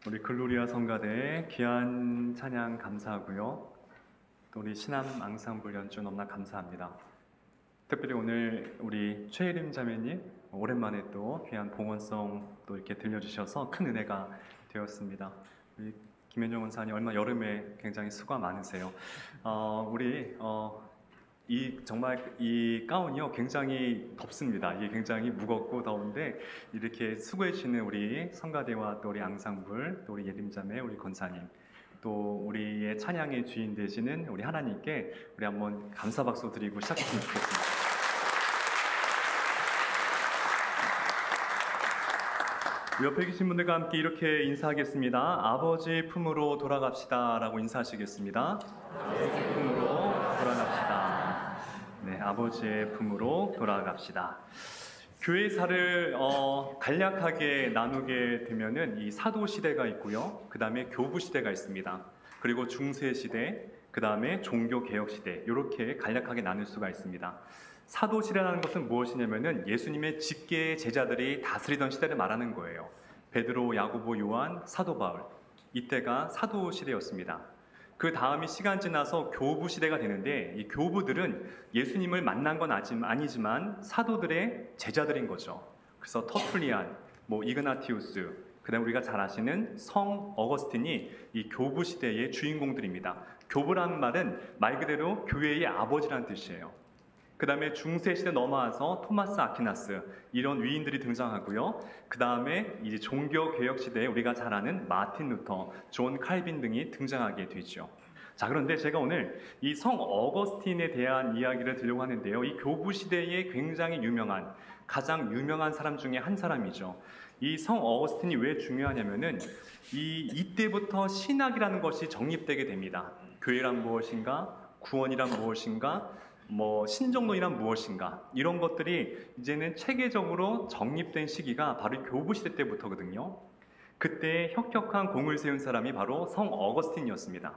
우리 글로리아 성가대의 귀한 찬양 감사하고요. 또 우리 신암 앙상블 연주 너무나 감사합니다. 특별히 오늘 우리 최혜림 자매님 오랜만에 또 귀한 봉헌송 또 이렇게 들려주셔서 큰 은혜가 되었습니다. 우리 김현정 원사님 얼마 여름에 굉장히 수고가 많으세요. 정말 이 가운이요 굉장히 덥습니다. 이게 굉장히 무겁고 더운데 이렇게 수고해 주시는 우리 성가대와 또 우리 앙상블 또 우리 예림자매 우리 권사님 또 우리의 찬양의 주인 되시는 우리 하나님께 우리 한번 감사 박수 드리고 시작했으면 좋겠습니다. 옆에 계신 분들과 함께 이렇게 인사하겠습니다. 아버지 품으로 돌아갑시다 라고 인사하시겠습니다. 아버지 품으로 돌아갑시다. 네, 아버지의 품으로 돌아갑시다. 교회사를 간략하게 나누게 되면은 이 사도 시대가 있고요. 그 다음에 교부 시대가 있습니다. 그리고 중세 시대, 그 다음에 종교 개혁 시대 이렇게 간략하게 나눌 수가 있습니다. 사도 시대라는 것은 무엇이냐면은 예수님의 직계 제자들이 다스리던 시대를 말하는 거예요. 베드로, 야고보, 요한, 사도 바울 이때가 사도 시대였습니다. 그 다음이 시간 지나서 교부 시대가 되는데 이 교부들은 예수님을 만난 건 아니지만 사도들의 제자들인 거죠. 그래서 터툴리안, 이그나티우스, 그다음 우리가 잘 아시는 성 어거스틴이 이 교부 시대의 주인공들입니다. 교부라는 말은 말 그대로 교회의 아버지라는 뜻이에요. 그 다음에 중세 시대 넘어와서 토마스 아퀴나스 이런 위인들이 등장하고요. 그 다음에 이제 종교 개혁 시대에 우리가 잘 아는 마틴 루터, 존 칼빈 등이 등장하게 되죠. 자, 그런데 제가 오늘 이 성 어거스틴에 대한 이야기를 드리려고 하는데요. 이 교부 시대에 굉장히 가장 유명한 사람 중에 한 사람이죠. 이 성 어거스틴이 왜 중요하냐면은 이때부터 신학이라는 것이 정립되게 됩니다. 교회란 무엇인가? 구원이란 무엇인가? 신정론이란 무엇인가? 이런 것들이 이제는 체계적으로 정립된 시기가 바로 교부 시대 때부터거든요. 그때 혁혁한 공을 세운 사람이 바로 성 어거스틴이었습니다.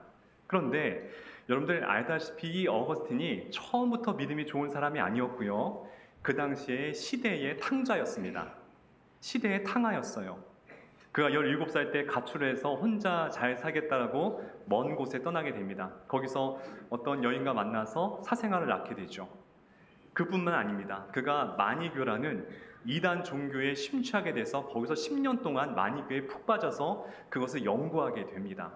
그런데 여러분들 알다시피 이 어거스틴이 처음부터 믿음이 좋은 사람이 아니었고요. 그 당시에 시대의 탕자였습니다. 시대의 탕하였어요. 그가 17살 때 가출해서 혼자 잘 살겠다라고 먼 곳에 떠나게 됩니다. 거기서 어떤 여인과 만나서 사생활을 낳게 되죠. 그뿐만 아닙니다. 그가 마니교라는 이단 종교에 심취하게 돼서 거기서 10년 동안 마니교에 푹 빠져서 그것을 연구하게 됩니다.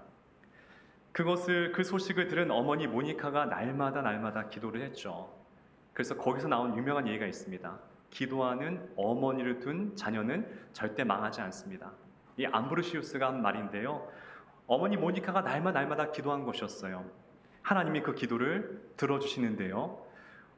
그 소식을 들은 어머니 모니카가 날마다 기도를 했죠. 그래서 거기서 나온 유명한 예가 있습니다. 기도하는 어머니를 둔 자녀는 절대 망하지 않습니다. 이 암브로시우스가 한 말인데요. 어머니 모니카가 날마다 기도한 것이었어요. 하나님이 그 기도를 들어주시는데요.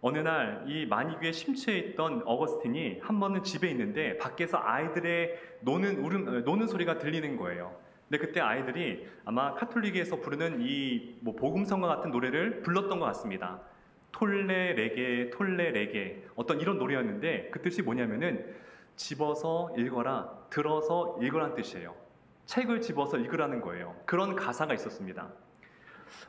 어느 날 이 마니교에 심취해 있던 어거스틴이 한 번은 집에 있는데 밖에서 아이들의 노는 소리가 들리는 거예요. 근데 그때 아이들이 아마 카톨릭에서 부르는 복음성과 같은 노래를 불렀던 것 같습니다. 톨레 레게 어떤 이런 노래였는데 그 뜻이 뭐냐면은 집어서 읽어라, 들어서 읽으라는 뜻이에요. 책을 집어서 읽으라는 거예요. 그런 가사가 있었습니다.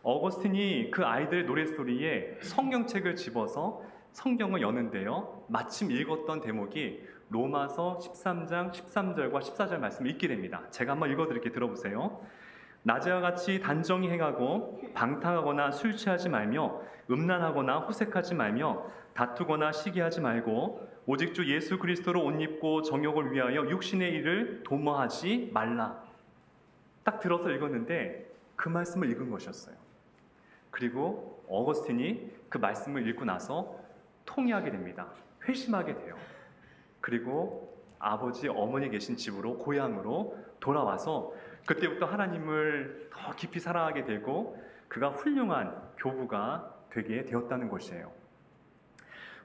어거스틴이 그 아이들 노래소리에 성경책을 집어서 성경을 여는데요. 마침 읽었던 대목이 로마서 13장 13절과 14절 말씀을 읽게 됩니다. 제가 한번 읽어드릴게요. 들어보세요. 낮에와 같이 단정히 행하고 방탕하거나 술 취하지 말며 음란하거나 호색하지 말며 다투거나 시기하지 말고 오직 주 예수 그리스도로 옷 입고 정욕을 위하여 육신의 일을 도모하지 말라. 딱 들어서 읽었는데 그 말씀을 읽은 것이었어요. 그리고 어거스틴이 그 말씀을 읽고 나서 통회하게 됩니다. 회심하게 돼요. 그리고 아버지, 어머니 계신 집으로, 고향으로 돌아와서 그때부터 하나님을 더 깊이 사랑하게 되고 그가 훌륭한 교부가 되게 되었다는 것이에요.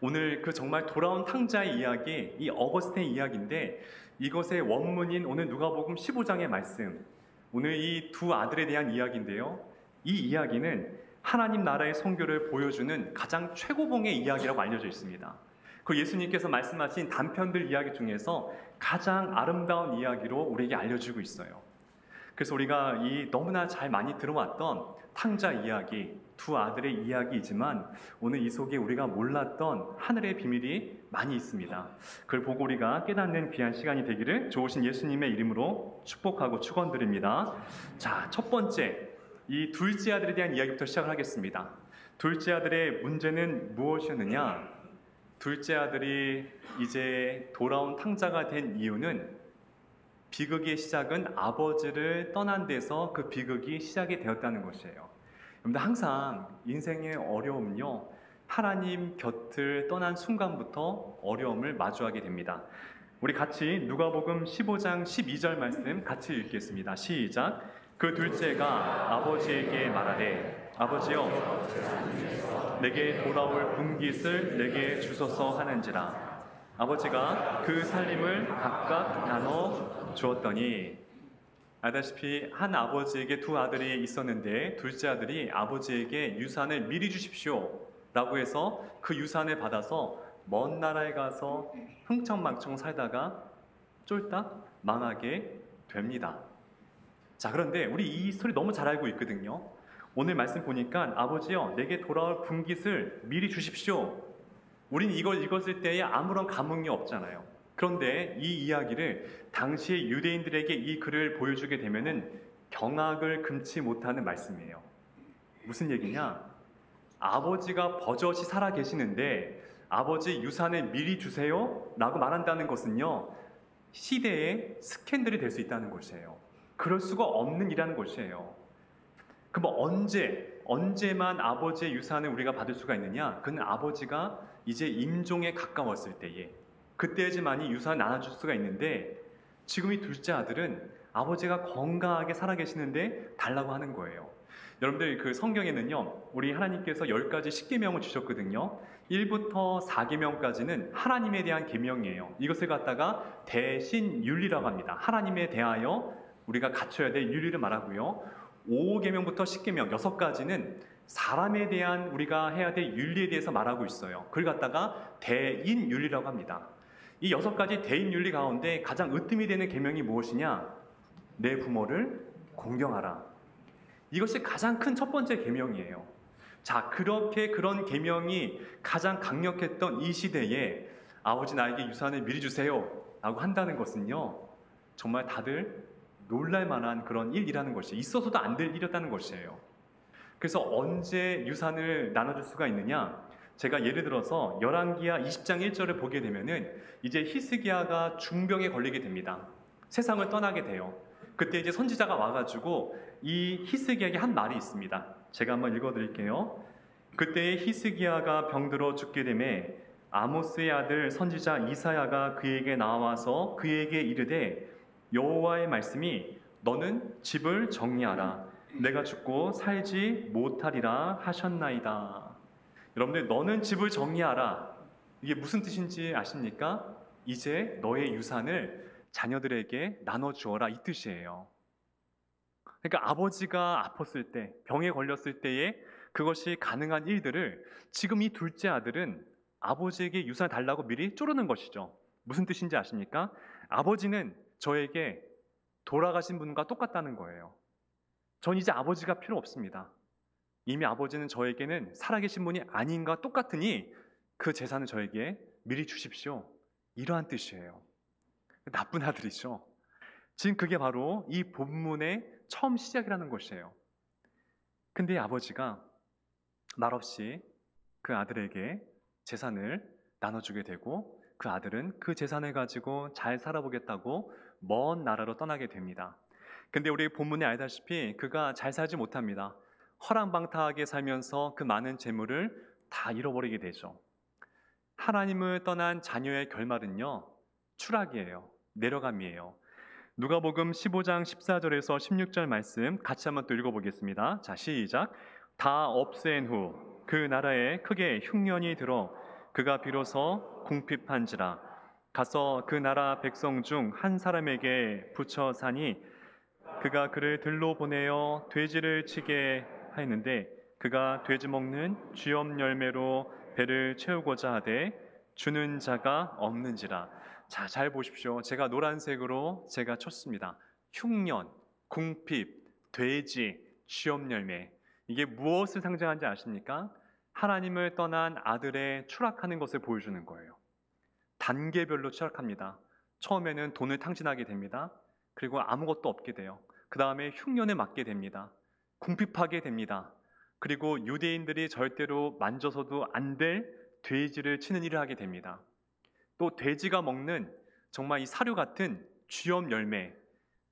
오늘 그 정말 돌아온 탕자의 이야기, 이 어거스틴의 이야기인데 이것의 원문인 오늘 누가복음 15장의 말씀, 오늘 이 두 아들에 대한 이야기인데요. 이 이야기는 하나님 나라의 선교를 보여주는 가장 최고봉의 이야기라고 알려져 있습니다. 그 예수님께서 말씀하신 단편들 이야기 중에서 가장 아름다운 이야기로 우리에게 알려지고 있어요. 그래서 우리가 이 너무나 잘 많이 들어왔던 탕자 이야기, 두 아들의 이야기이지만 오늘 이 속에 우리가 몰랐던 하늘의 비밀이 많이 있습니다. 그걸 보고 우리가 깨닫는 귀한 시간이 되기를 좋으신 예수님의 이름으로 축복하고 축원드립니다. 자, 첫 번째, 이 둘째 아들에 대한 이야기부터 시작을 하겠습니다. 둘째 아들의 문제는 무엇이었느냐? 둘째 아들이 이제 돌아온 탕자가 된 이유는 비극의 시작은 아버지를 떠난 데서 그 비극이 시작이 되었다는 것이에요. 여러분들 항상 인생의 어려움은요, 하나님 곁을 떠난 순간부터 어려움을 마주하게 됩니다. 우리 같이 누가복음 15장 12절 말씀 같이 읽겠습니다. 시작. 그 둘째가 아버지에게 말하되 아버지여 내게 돌아올 분깃을 내게 주소서 하는지라. 아버지가 그 살림을 각각 나눠 주었더니, 알다시피 한 아버지에게 두 아들이 있었는데 둘째 아들이 아버지에게 유산을 미리 주십시오 라고 해서 그 유산을 받아서 먼 나라에 가서 흥청망청 살다가 쫄딱 망하게 됩니다. 자, 그런데 우리 이 스토리 너무 잘 알고 있거든요. 오늘 말씀 보니까 아버지여 내게 돌아올 분깃을 미리 주십시오. 우린 이걸 읽었을 때에 아무런 감흥이 없잖아요. 그런데 이 이야기를 당시의 유대인들에게 이 글을 보여주게 되면은 경악을 금치 못하는 말씀이에요. 무슨 얘기냐? 아버지가 버젓이 살아 계시는데 아버지 유산을 미리 주세요 라고 말한다는 것은요, 시대의 스캔들이 될 수 있다는 것이에요. 그럴 수가 없는 일이라는 것이에요. 그럼 언제만 아버지의 유산을 우리가 받을 수가 있느냐? 그는 아버지가 이제 임종에 가까웠을 때에, 그때지만이 유산을 나눠줄 수가 있는데, 지금 이 둘째 아들은 아버지가 건강하게 살아계시는데 달라고 하는 거예요. 여러분들 그 성경에는요, 우리 하나님께서 10가지 십계명을 주셨거든요. 1부터 4계명까지는 하나님에 대한 계명이에요. 이것을 갖다가 대신윤리라고 합니다. 하나님에 대하여 우리가 갖춰야 될 윤리를 말하고요. 5계명부터 10계명 6가지는 사람에 대한 우리가 해야 될 윤리에 대해서 말하고 있어요. 그걸 갖다가 대인윤리라고 합니다. 이 6가지 대인윤리 가운데 가장 으뜸이 되는 계명이 무엇이냐? 내 부모를 공경하라. 이것이 가장 큰 첫 번째 계명이에요. 자, 그런 계명이 가장 강력했던 이 시대에 아버지 나에게 유산을 미리 주세요 라고 한다는 것은요, 정말 다들 놀랄 만한 그런 일이라는 것이, 있어서도 안 될 일이었다는 것이에요. 그래서 언제 유산을 나눠줄 수가 있느냐? 제가 예를 들어서 열왕기하 20장 1절을 보게 되면은 이제 히스기야가 중병에 걸리게 됩니다. 세상을 떠나게 돼요. 그때 이제 선지자가 와가지고 이 히스기야에게 한 말이 있습니다. 제가 한번 읽어드릴게요. 그때 히스기야가 병들어 죽게 되매 아모스의 아들 선지자 이사야가 그에게 나와서 그에게 이르되 여호와의 말씀이 너는 집을 정리하라. 내가 죽고 살지 못하리라 하셨나이다. 여러분들, 너는 집을 정리하라. 이게 무슨 뜻인지 아십니까? 이제 너의 유산을 자녀들에게 나눠주어라, 이 뜻이에요. 그러니까 아버지가 아팠을 때, 병에 걸렸을 때에 그것이 가능한 일들을 지금 이 둘째 아들은 아버지에게 유산 달라고 미리 쪼르는 것이죠. 무슨 뜻인지 아십니까? 아버지는 저에게 돌아가신 분과 똑같다는 거예요. 전 이제 아버지가 필요 없습니다. 이미 아버지는 저에게는 살아계신 분이 아닌가 똑같으니 그 재산을 저에게 미리 주십시오. 이러한 뜻이에요. 나쁜 아들이죠. 지금 그게 바로 이 본문의 처음 시작이라는 것이에요. 근데 아버지가 말없이 그 아들에게 재산을 나눠주게 되고, 그 아들은 그 재산을 가지고 잘 살아보겠다고 먼 나라로 떠나게 됩니다. 근데 우리 본문에 알다시피 그가 잘 살지 못합니다. 허랑방탕하게 살면서 그 많은 재물을 다 잃어버리게 되죠. 하나님을 떠난 자녀의 결말은요, 추락이에요. 내려감이에요. 누가복음 15장 14절에서 16절 말씀 같이 한번 또 읽어보겠습니다. 자, 시작. 다 없앤 후 그 나라에 크게 흉년이 들어 그가 비로소 궁핍한지라. 가서 그 나라 백성 중 한 사람에게 붙여 사니 그가 그를 들로 보내어 돼지를 치게 하였는데 그가 돼지 먹는 쥐엄 열매로 배를 채우고자 하되 주는 자가 없는지라. 자, 잘 보십시오. 제가 노란색으로 제가 쳤습니다. 흉년, 궁핍, 돼지, 쥐업 열매. 이게 무엇을 상징하는지 아십니까? 하나님을 떠난 아들의 추락하는 것을 보여주는 거예요. 단계별로 추락합니다. 처음에는 돈을 탕진하게 됩니다. 그리고 아무것도 없게 돼요. 그 다음에 흉년에 맞게 됩니다. 궁핍하게 됩니다. 그리고 유대인들이 절대로 만져서도 안 될 돼지를 치는 일을 하게 됩니다. 또 돼지가 먹는 정말 이 사료 같은 쥐업 열매,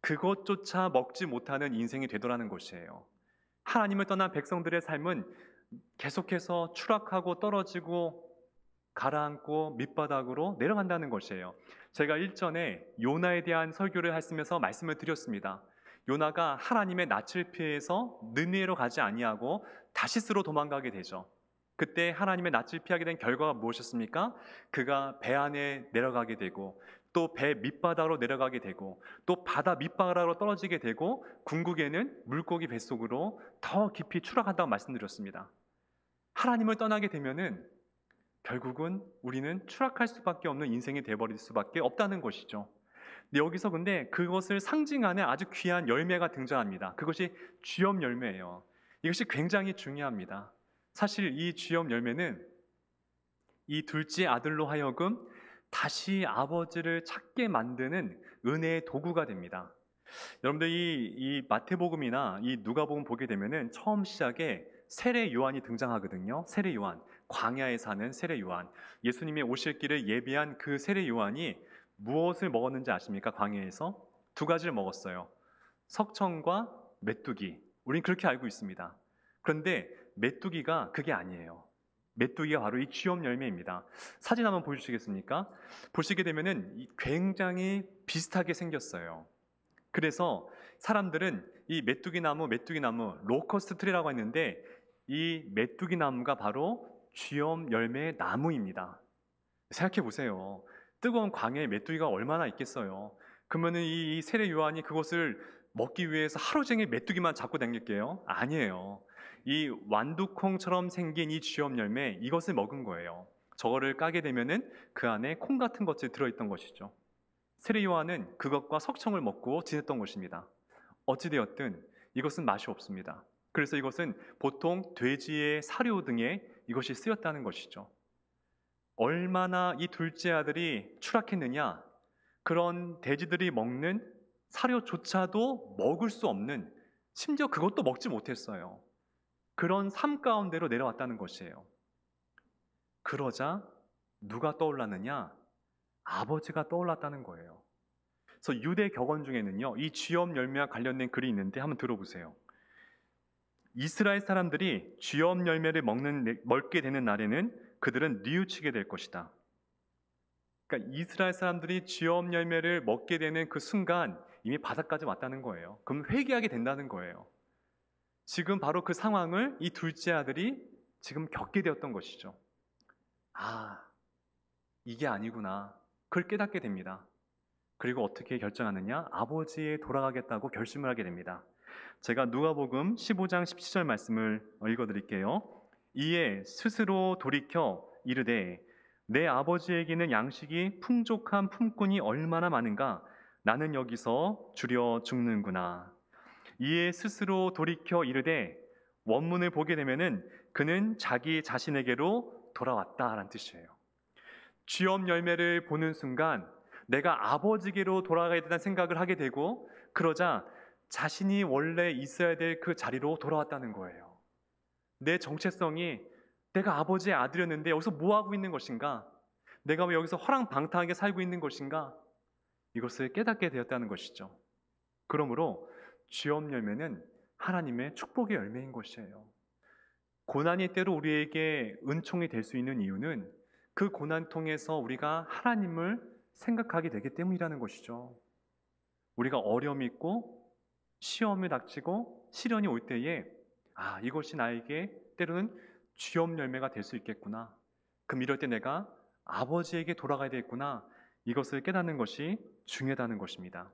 그것조차 먹지 못하는 인생이 되더라는 것이에요. 하나님을 떠난 백성들의 삶은 계속해서 추락하고 떨어지고 가라앉고 밑바닥으로 내려간다는 것이에요. 제가 일전에 요나에 대한 설교를 했으면서 말씀을 드렸습니다. 요나가 하나님의 낯을 피해서 느느웨로 가지 아니하고 다시스로 도망가게 되죠. 그때 하나님의 낯을 피하게 된 결과가 무엇이었습니까? 그가 배 안에 내려가게 되고 또 배 밑바닥으로 내려가게 되고 또 바다 밑바닥으로 떨어지게 되고 궁극에는 물고기 뱃속으로 더 깊이 추락한다고 말씀드렸습니다. 하나님을 떠나게 되면은 결국은 우리는 추락할 수밖에 없는 인생이 되어버릴 수밖에 없다는 것이죠. 여기서 근데 그것을 상징하는 아주 귀한 열매가 등장합니다. 그것이 쥐업 열매예요. 이것이 굉장히 중요합니다. 사실 이 쥐업 열매는 이 둘째 아들로 하여금 다시 아버지를 찾게 만드는 은혜의 도구가 됩니다. 여러분들 이 마태복음이나 이 누가복음 보게 되면은 처음 시작에 세례 요한이 등장하거든요. 세례 요한, 광야에 사는 세례 요한. 예수님이 오실 길을 예비한 그 세례 요한이 무엇을 먹었는지 아십니까? 광야에서 두 가지를 먹었어요. 석청과 메뚜기. 우린 그렇게 알고 있습니다. 그런데 메뚜기가 그게 아니에요. 메뚜기가 바로 이 쥐업 열매입니다. 사진 한번 보여주시겠습니까? 보시게 되면은 굉장히 비슷하게 생겼어요. 그래서 사람들은 이 메뚜기 나무, 로커스트 트리라고 했는데 이 메뚜기 나무가 바로 쥐업 열매의 나무입니다. 생각해 보세요. 뜨거운 광야에 메뚜기가 얼마나 있겠어요. 그러면은 이 세례 요한이 그것을 먹기 위해서 하루 종일 메뚜기만 잡고 다닐게요? 아니에요. 이 완두콩처럼 생긴 이 쥐업 열매, 이것을 먹은 거예요. 저거를 까게 되면은 그 안에 콩 같은 것들이 들어있던 것이죠. 세례 요한은 그것과 석청을 먹고 지냈던 것입니다. 어찌되었든 이것은 맛이 없습니다. 그래서 이것은 보통 돼지의 사료 등에 이것이 쓰였다는 것이죠. 얼마나 이 둘째 아들이 추락했느냐, 그런 돼지들이 먹는 사료조차도 먹을 수 없는, 심지어 그것도 먹지 못했어요. 그런 삶 가운데로 내려왔다는 것이에요. 그러자 누가 떠올랐느냐? 아버지가 떠올랐다는 거예요. 그래서 유대 격언 중에는요, 이 쥐업 열매와 관련된 글이 있는데 한번 들어보세요. 이스라엘 사람들이 쥐업 열매를 먹게 되는 날에는 그들은 뉘우치게 될 것이다. 그러니까 이스라엘 사람들이 쥐업 열매를 먹게 되는 그 순간 이미 바닥까지 왔다는 거예요. 그럼 회개하게 된다는 거예요. 지금 바로 그 상황을 이 둘째 아들이 지금 겪게 되었던 것이죠. 아, 이게 아니구나. 그걸 깨닫게 됩니다. 그리고 어떻게 결정하느냐? 아버지에 돌아가겠다고 결심을 하게 됩니다. 제가 누가복음 15장 17절 말씀을 읽어드릴게요. 이에 스스로 돌이켜 이르되 내 아버지에게는 양식이 풍족한 품꾼이 얼마나 많은가? 나는 여기서 줄여 죽는구나. 이에 스스로 돌이켜 이르되, 원문을 보게 되면은 그는 자기 자신에게로 돌아왔다라는 뜻이에요. 쥐업 열매를 보는 순간 내가 아버지께로 돌아가야 된다는 생각을 하게 되고, 그러자 자신이 원래 있어야 될 그 자리로 돌아왔다는 거예요. 내 정체성이 내가 아버지의 아들이었는데 여기서 뭐 하고 있는 것인가? 내가 왜 여기서 허랑방탕하게 살고 있는 것인가? 이것을 깨닫게 되었다는 것이죠. 그러므로 쥐업 열매는 하나님의 축복의 열매인 것이에요. 고난이 때로 우리에게 은총이 될 수 있는 이유는 그 고난 통해서 우리가 하나님을 생각하게 되기 때문이라는 것이죠. 우리가 어려움이 있고 시험을 닥치고 시련이 올 때에 이것이 나에게 때로는 쥐업 열매가 될 수 있겠구나. 그럼 이럴 때 내가 아버지에게 돌아가야 되겠구나. 이것을 깨닫는 것이 중요하다는 것입니다.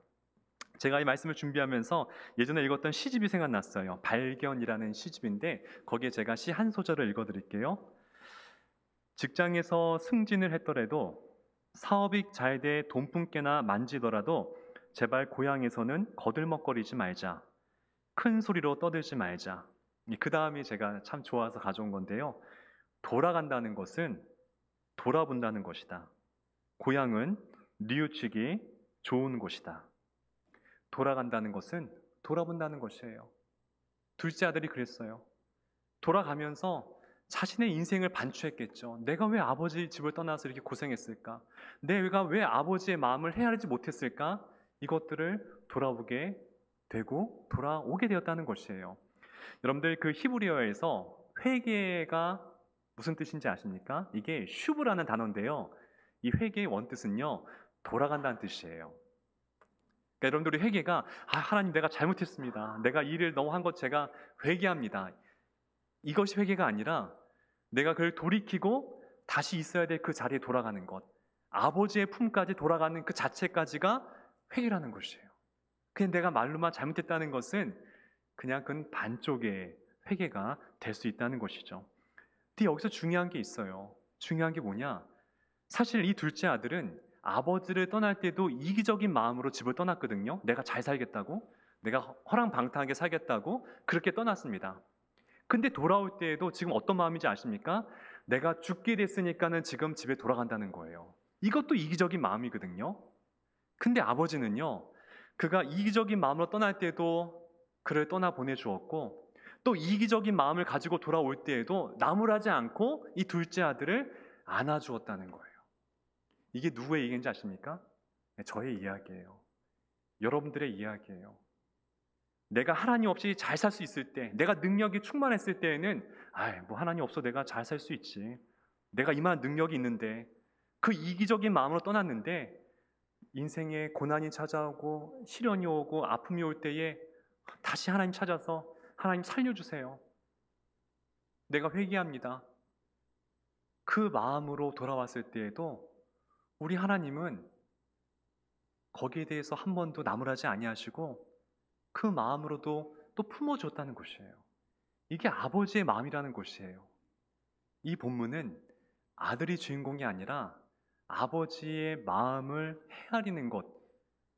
제가 이 말씀을 준비하면서 예전에 읽었던 시집이 생각났어요. 발견이라는 시집인데 거기에 제가 시 한 소절을 읽어드릴게요. 직장에서 승진을 했더라도 사업이 잘 돼 돈푼깨나 만지더라도 제발 고향에서는 거들먹거리지 말자. 큰 소리로 떠들지 말자. 그 다음이 제가 참 좋아서 가져온 건데요. 돌아간다는 것은 돌아본다는 것이다. 고향은 뉘우치기 좋은 곳이다. 돌아간다는 것은 돌아본다는 것이에요. 둘째 아들이 그랬어요. 돌아가면서 자신의 인생을 반추했겠죠. 내가 왜 아버지 집을 떠나서 이렇게 고생했을까? 내가 왜 아버지의 마음을 헤아리지 못했을까? 이것들을 돌아보게 되고 돌아오게 되었다는 것이에요. 여러분들 그 히브리어에서 회개가 무슨 뜻인지 아십니까? 이게 슈브라는 단어인데요. 이 회개의 원뜻은요, 돌아간다는 뜻이에요. 그러니까 여러분들이 회개가 하나님 내가 잘못했습니다. 내가 이 일을 너무 한 것 제가 회개합니다. 이것이 회개가 아니라 내가 그걸 돌이키고 다시 있어야 될 그 자리에 돌아가는 것, 아버지의 품까지 돌아가는 그 자체까지가 회개라는 것이에요. 그냥 내가 말로만 잘못했다는 것은 그냥 그 반쪽의 회개가 될 수 있다는 것이죠. 근데 여기서 중요한 게 있어요. 중요한 게 뭐냐? 사실 이 둘째 아들은 아버지를 떠날 때도 이기적인 마음으로 집을 떠났거든요. 내가 잘 살겠다고, 내가 허랑방탕하게 살겠다고 그렇게 떠났습니다. 근데 돌아올 때에도 지금 어떤 마음인지 아십니까? 내가 죽게 됐으니까는 지금 집에 돌아간다는 거예요. 이것도 이기적인 마음이거든요. 근데 아버지는요, 그가 이기적인 마음으로 떠날 때도 그를 떠나 보내주었고, 또 이기적인 마음을 가지고 돌아올 때에도 나무라지 않고 이 둘째 아들을 안아주었다는 거예요. 이게 누구의 얘기인지 아십니까? 저의 이야기예요. 여러분들의 이야기예요. 내가 하나님 없이 잘 살 수 있을 때, 내가 능력이 충만했을 때에는 뭐 하나님 없어 내가 잘 살 수 있지. 내가 이만한 능력이 있는데, 그 이기적인 마음으로 떠났는데 인생에 고난이 찾아오고 시련이 오고 아픔이 올 때에 다시 하나님 찾아서 하나님 살려주세요. 내가 회개합니다. 그 마음으로 돌아왔을 때에도 우리 하나님은 거기에 대해서 한 번도 나무라지 아니하시고 그 마음으로도 또 품어줬다는 것이에요. 이게 아버지의 마음이라는 것이에요. 이 본문은 아들이 주인공이 아니라 아버지의 마음을 헤아리는 것,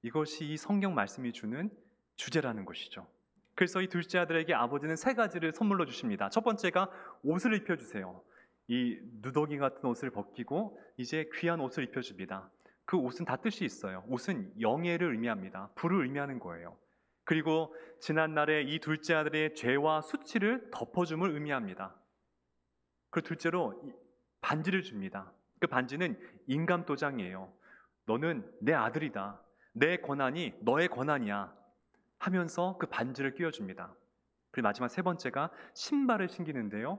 이것이 이 성경 말씀이 주는 주제라는 것이죠. 그래서 이 둘째 아들에게 아버지는 세 가지를 선물로 주십니다. 첫 번째가 옷을 입혀주세요. 이 누더기 같은 옷을 벗기고 이제 귀한 옷을 입혀줍니다. 그 옷은 다 뜻이 있어요. 옷은 영예를 의미합니다. 부를 의미하는 거예요. 그리고 지난날에 이 둘째 아들의 죄와 수치를 덮어줌을 의미합니다. 그리고 둘째로 반지를 줍니다. 그 반지는 인감도장이에요. 너는 내 아들이다. 내 권한이 너의 권한이야 하면서 그 반지를 끼워줍니다. 그리고 마지막 세 번째가 신발을 신기는데요.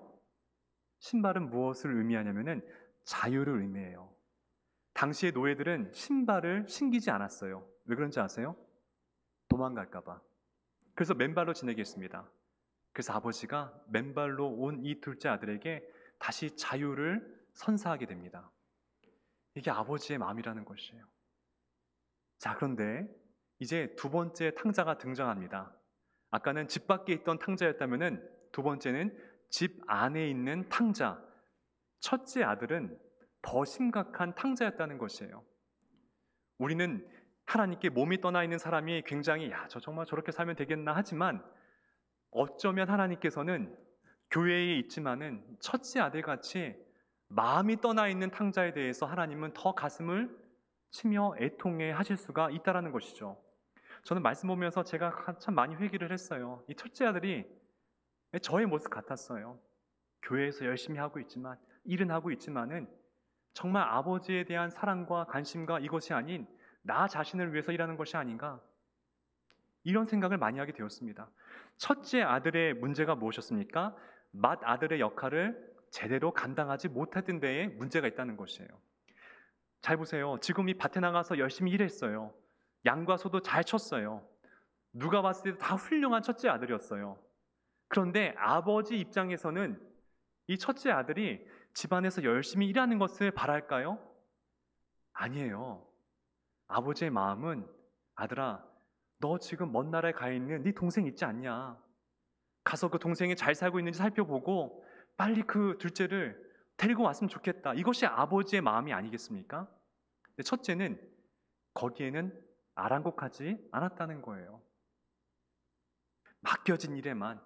신발은 무엇을 의미하냐면은 자유를 의미해요. 당시의 노예들은 신발을 신기지 않았어요. 왜 그런지 아세요? 도망갈까 봐. 그래서 맨발로 지내게 했습니다. 그래서 아버지가 맨발로 온 이 둘째 아들에게 다시 자유를 선사하게 됩니다. 이게 아버지의 마음이라는 것이에요. 자, 그런데 이제 두 번째 탕자가 등장합니다. 아까는 집 밖에 있던 탕자였다면은 두 번째는 집 안에 있는 탕자. 첫째 아들은 더 심각한 탕자였다는 것이에요. 우리는 하나님께 몸이 떠나 있는 사람이 굉장히 저 정말 저렇게 살면 되겠나 하지만 어쩌면 하나님께서는 교회에 있지만은 첫째 아들같이 마음이 떠나 있는 탕자에 대해서 하나님은 더 가슴을 치며 애통해 하실 수가 있다라는 것이죠. 저는 말씀 보면서 제가 참 많이 회개를 했어요. 이 첫째 아들이 저의 모습 같았어요. 교회에서 열심히 하고 있지만, 일은 하고 있지만은 정말 아버지에 대한 사랑과 관심과 이것이 아닌 나 자신을 위해서 일하는 것이 아닌가, 이런 생각을 많이 하게 되었습니다. 첫째 아들의 문제가 무엇이었습니까? 맏아들의 역할을 제대로 감당하지 못했던 데에 문제가 있다는 것이에요. 잘 보세요. 지금 이 밭에 나가서 열심히 일했어요. 양과 소도 잘 쳤어요. 누가 봤을 때도 다 훌륭한 첫째 아들이었어요. 그런데 아버지 입장에서는 이 첫째 아들이 집안에서 열심히 일하는 것을 바랄까요? 아니에요. 아버지의 마음은 아들아, 너 지금 먼 나라에 가 있는 네 동생 있지 않냐? 가서 그 동생이 잘 살고 있는지 살펴보고 빨리 그 둘째를 데리고 왔으면 좋겠다. 이것이 아버지의 마음이 아니겠습니까? 첫째는 거기에는 아랑곳하지 않았다는 거예요. 맡겨진 일에만,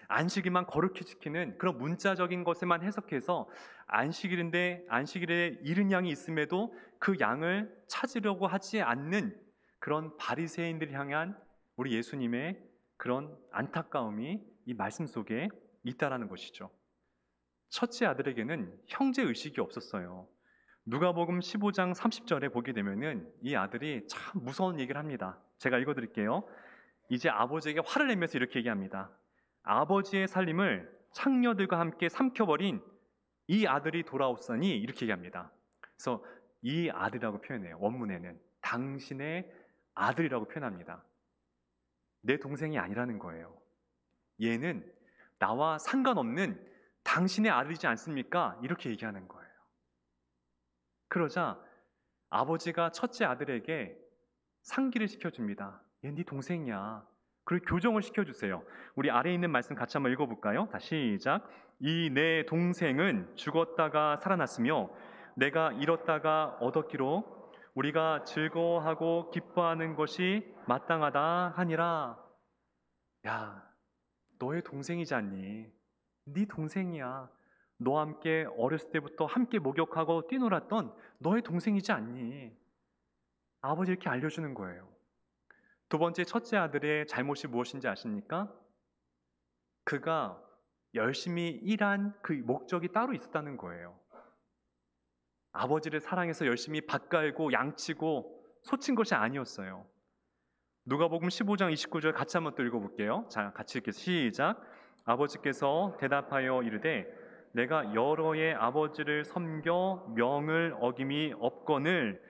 안식일만 거룩히 지키는 그런 문자적인 것에만 해석해서 안식일에 잃은 양이 있음에도 그 양을 찾으려고 하지 않는 그런 바리새인들을 향한 우리 예수님의 그런 안타까움이 이 말씀 속에 있다라는 것이죠. 첫째 아들에게는 형제 의식이 없었어요. 누가복음 15장 30절에 보게 되면은 이 아들이 참 무서운 얘기를 합니다. 제가 읽어드릴게요. 이제 아버지에게 화를 내면서 이렇게 얘기합니다. 아버지의 살림을 창녀들과 함께 삼켜버린 이 아들이 돌아오사니 이렇게 얘기합니다. 그래서 이 아들이라고 표현해요. 원문에는 당신의 아들이라고 표현합니다. 내 동생이 아니라는 거예요. 얘는 나와 상관없는 당신의 아들이지 않습니까? 이렇게 얘기하는 거예요. 그러자 아버지가 첫째 아들에게 상기를 시켜줍니다. 얘 네 동생이야. 그리고 교정을 시켜주세요. 우리 아래에 있는 말씀 같이 한번 읽어볼까요? 다시 시작. 이 내 동생은 죽었다가 살아났으며 내가 잃었다가 얻었기로 우리가 즐거워하고 기뻐하는 것이 마땅하다 하니라. 야, 너의 동생이지 않니? 네 동생이야. 너와 함께 어렸을 때부터 함께 목욕하고 뛰놀았던 너의 동생이지 않니? 아버지 이렇게 알려주는 거예요. 두 번째, 첫째 아들의 잘못이 무엇인지 아십니까? 그가 열심히 일한 그 목적이 따로 있었다는 거예요. 아버지를 사랑해서 열심히 밭 갈고 양치고 소친 것이 아니었어요. 누가복음 15장 29절 같이 한번 또 읽어볼게요. 자, 같이 읽겠습니다. 시작. 아버지께서 대답하여 이르되 내가 여러의 아버지를 섬겨 명을 어김이 없거늘.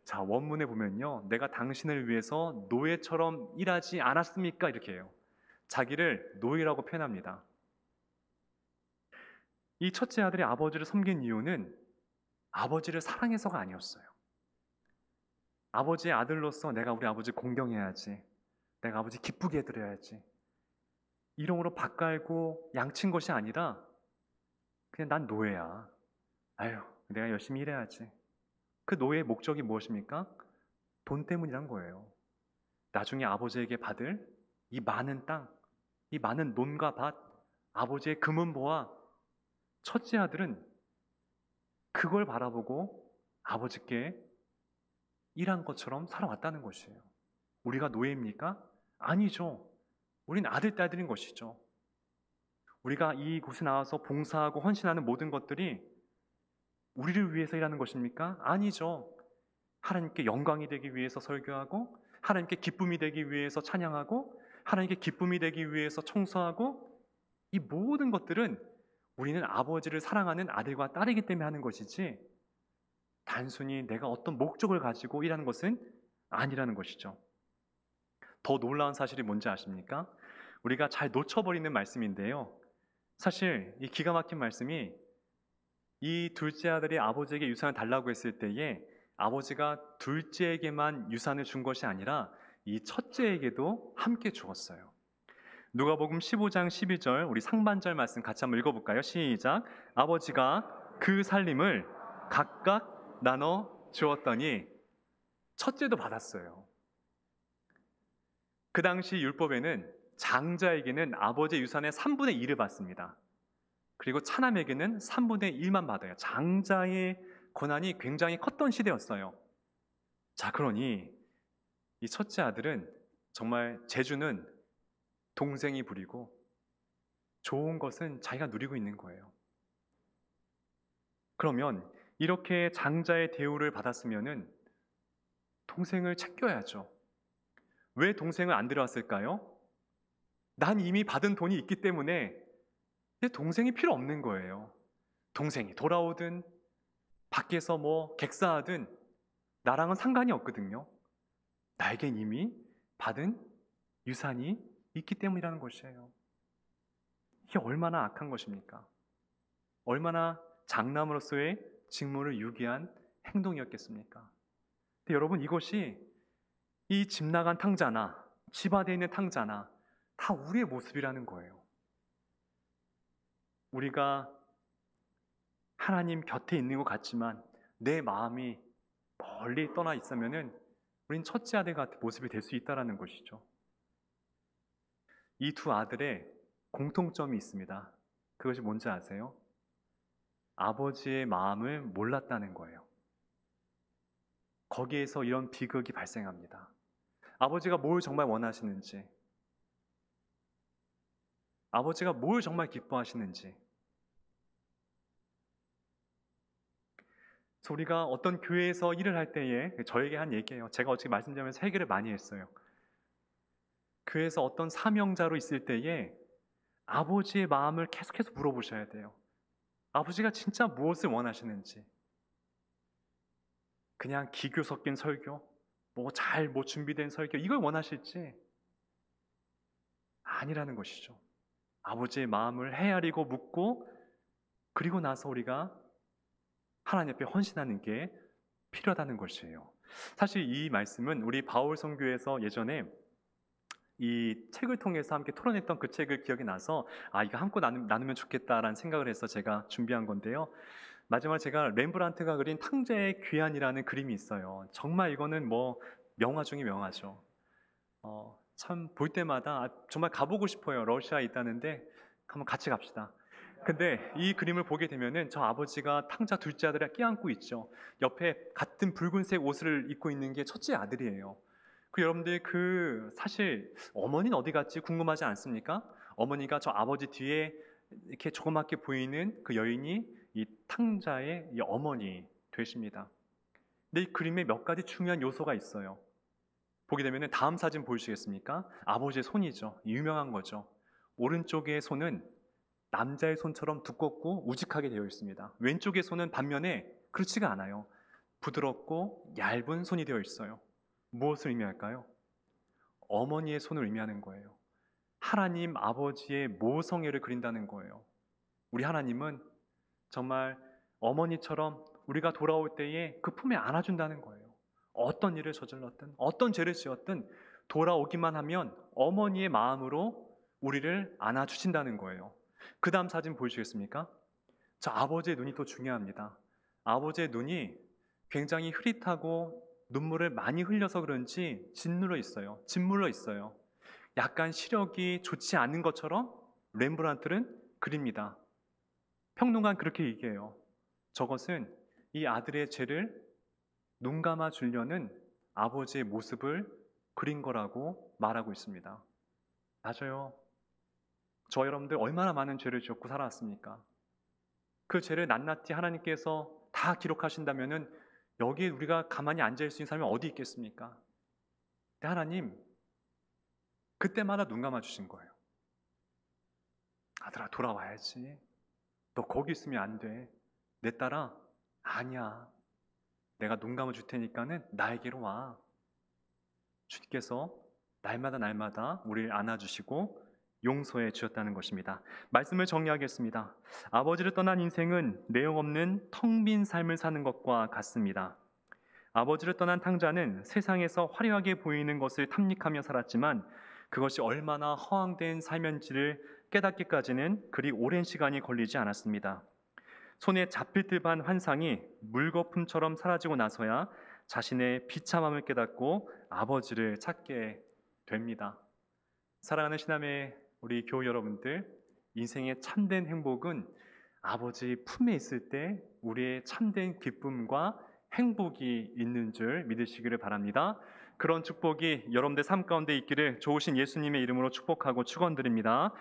자, 원문에 보면요, 내가 당신을 위해서 노예처럼 일하지 않았습니까? 이렇게 해요. 자기를 노예라고 표현합니다. 이 첫째 아들이 아버지를 섬긴 이유는 아버지를 사랑해서가 아니었어요. 아버지의 아들로서 내가 우리 아버지 공경해야지, 내가 아버지 기쁘게 해드려야지, 이름으로 밭 갈고 양친 것이 아니라 그냥 난 노예야. 아유, 내가 열심히 일해야지. 그 노예의 목적이 무엇입니까? 돈 때문이란 거예요. 나중에 아버지에게 받을 이 많은 땅, 이 많은 논과 밭, 아버지의 금은보화. 첫째 아들은 그걸 바라보고 아버지께 일한 것처럼 살아왔다는 것이에요. 우리가 노예입니까? 아니죠. 우린 아들, 딸들인 것이죠. 우리가 이곳에 나와서 봉사하고 헌신하는 모든 것들이 우리를 위해서 일하는 것입니까? 아니죠. 하나님께 영광이 되기 위해서 설교하고, 하나님께 기쁨이 되기 위해서 찬양하고, 하나님께 기쁨이 되기 위해서 청소하고, 이 모든 것들은 우리는 아버지를 사랑하는 아들과 딸이기 때문에 하는 것이지 단순히 내가 어떤 목적을 가지고 일하는 것은 아니라는 것이죠. 더 놀라운 사실이 뭔지 아십니까? 우리가 잘 놓쳐버리는 말씀인데요. 사실 이 기가 막힌 말씀이 이 둘째 아들이 아버지에게 유산을 달라고 했을 때에 아버지가 둘째에게만 유산을 준 것이 아니라 이 첫째에게도 함께 주었어요. 누가복음 15장 12절 우리 상반절 말씀 같이 한번 읽어볼까요? 시작. 아버지가 그 살림을 각각 나눠 주었더니 첫째도 받았어요. 그 당시 율법에는 장자에게는 아버지의 유산의 3분의 1을 받습니다. 그리고 차남에게는 3분의 1만 받아요. 장자의 권한이 굉장히 컸던 시대였어요. 자, 그러니 이 첫째 아들은 정말 재주는 동생이 부리고 좋은 것은 자기가 누리고 있는 거예요. 그러면 이렇게 장자의 대우를 받았으면은 동생을 챙겨야죠. 왜 동생을 안 데려왔을까요? 난 이미 받은 돈이 있기 때문에 내 동생이 필요 없는 거예요. 동생이 돌아오든 밖에서 뭐 객사하든 나랑은 상관이 없거든요. 나에겐 이미 받은 유산이 있기 때문이라는 것이에요. 이게 얼마나 악한 것입니까? 얼마나 장남으로서의 직무를 유기한 행동이었겠습니까? 근데 여러분, 이것이 이 집 나간 탕자나 집 안에 있는 탕자나 다 우리의 모습이라는 거예요. 우리가 하나님 곁에 있는 것 같지만 내 마음이 멀리 떠나 있으면은 우린 첫째 아들 같은 모습이 될 수 있다는 것이죠. 이 두 아들의 공통점이 있습니다. 그것이 뭔지 아세요? 아버지의 마음을 몰랐다는 거예요. 거기에서 이런 비극이 발생합니다. 아버지가 뭘 정말 원하시는지, 아버지가 뭘 정말 기뻐하시는지. 그래서 우리가 어떤 교회에서 일을 할 때에 저에게 한 얘기예요. 제가 어떻게 말씀드리면서 회개를 많이 했어요. 교회에서 어떤 사명자로 있을 때에 아버지의 마음을 계속해서 물어보셔야 돼요. 아버지가 진짜 무엇을 원하시는지. 그냥 기교 섞인 설교, 뭐 준비된 설교, 이걸 원하실지 아니라는 것이죠. 아버지의 마음을 헤아리고 묻고, 그리고 나서 우리가 하나님 앞에 헌신하는 게 필요하다는 것이에요. 사실 이 말씀은 우리 바울 선교에서 예전에 이 책을 통해서 함께 토론했던 그 책을 기억이 나서 이거 함께 나누면 좋겠다라는 생각을 해서 제가 준비한 건데요. 마지막에 제가 렘브란트가 그린 탕자의 귀환이라는 그림이 있어요. 정말 이거는 명화 중에 명화죠. 참 볼 때마다 정말 가보고 싶어요. 러시아에 있다는데 한번 같이 갑시다. 근데 이 그림을 보게 되면은 저 아버지가 탕자 둘째 아들을 껴안고 있죠. 옆에 같은 붉은색 옷을 입고 있는 게 첫째 아들이에요. 여러분들 사실 어머니는 어디 갔지 궁금하지 않습니까? 어머니가 저 아버지 뒤에 이렇게 조그맣게 보이는 그 여인이 이 탕자의 이 어머니 되십니다. 근데 이 그림에 몇 가지 중요한 요소가 있어요. 보게 되면 다음 사진 보시겠습니까? 아버지의 손이죠. 유명한 거죠. 오른쪽의 손은 남자의 손처럼 두껍고 우직하게 되어 있습니다. 왼쪽의 손은 반면에 그렇지가 않아요. 부드럽고 얇은 손이 되어 있어요. 무엇을 의미할까요? 어머니의 손을 의미하는 거예요. 하나님 아버지의 모성애를 그린다는 거예요. 우리 하나님은 정말 어머니처럼 우리가 돌아올 때에 그 품에 안아준다는 거예요. 어떤 일을 저질렀든 어떤 죄를 지었든 돌아오기만 하면 어머니의 마음으로 우리를 안아주신다는 거예요. 그 다음 사진 보이시겠습니까? 저 아버지의 눈이 또 중요합니다. 아버지의 눈이 굉장히 흐릿하고 눈물을 많이 흘려서 그런지 짓눌러 있어요. 약간 시력이 좋지 않은 것처럼 렘브란트는 그립니다. 평론가는 그렇게 얘기해요. 저것은 이 아들의 죄를 눈 감아 주려는 아버지의 모습을 그린 거라고 말하고 있습니다. 맞아요. 저 여러분들 얼마나 많은 죄를 지었고 살아왔습니까? 그 죄를 낱낱이 하나님께서 다 기록하신다면은 여기에 우리가 가만히 앉아있을 수 있는 사람이 어디 있겠습니까? 근데 하나님 그때마다 눈 감아 주신 거예요. 아들아 돌아와야지. 너 거기 있으면 안 돼. 내 딸아 아니야. 내가 눈 감아 줄 테니까는 나에게로 와. 주님께서 날마다 우리를 안아주시고 용서해 주셨다는 것입니다. 말씀을 정리하겠습니다. 아버지를 떠난 인생은 내용 없는 텅 빈 삶을 사는 것과 같습니다. 아버지를 떠난 탕자는 세상에서 화려하게 보이는 것을 탐닉하며 살았지만 그것이 얼마나 허황된 삶인지를 깨닫기까지는 그리 오랜 시간이 걸리지 않았습니다. 손에 잡힐 듯한 환상이 물거품처럼 사라지고 나서야 자신의 비참함을 깨닫고 아버지를 찾게 됩니다. 사랑하는 신남의 우리 교우 여러분들, 인생의 참된 행복은 아버지 품에 있을 때 우리의 참된 기쁨과 행복이 있는 줄 믿으시기를 바랍니다. 그런 축복이 여러분들 삶 가운데 있기를 좋으신 예수님의 이름으로 축복하고 축원드립니다.